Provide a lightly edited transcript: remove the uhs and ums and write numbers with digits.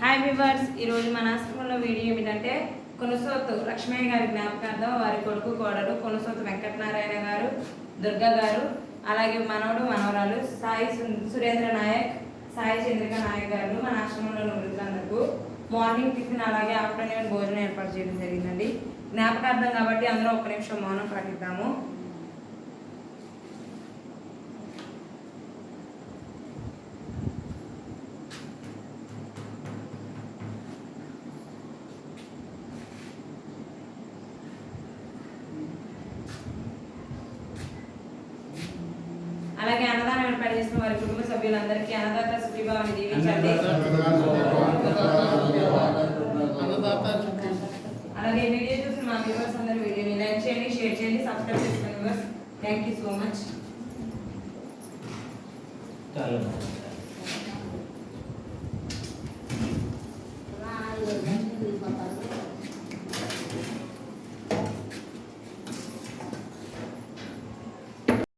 Hi viewers, ఈరోజు మన ఆశ్రమంలో వీడియో ఏమిటంటే కొనసోతు లక్ష్మయ్య గారి జ్ఞాపకార్థం వారి కొడుకు కోడలు కొనసోతు వెంకటనారాయణ గారు, దుర్గా గారు, అలాగే మనవడు మనవరాలు సాయి సురేంద్ర నాయక్, సాయి చంద్రిక నాయక్ గారు మన ఆశ్రమంలో వృద్ధులందరకు మార్నింగ్ టిఫిన్ అలాగే ఆఫ్టర్నూన్ భోజనం ఏర్పాటు చేయడం జరిగిందండి. జ్ఞాపకార్థం కాబట్టి అందరూ ఒక్క నిమిషం మౌనం పాటిద్దాము. అలాగే అన్నదానం ఏర్పాటు చేసిన వారి కుటుంబ సభ్యులందరికీ అన్నదాత సుఖీభావాన్ని దీవించండి. అలాగే వీడియో చూసిన మా వ్యూవర్స్ అందరూ వీడియోని లైక్ చేయండి, షేర్ చేయండి, సబ్స్క్రైబ్ చేసుకోండి viewers. Thank you so much. చాలా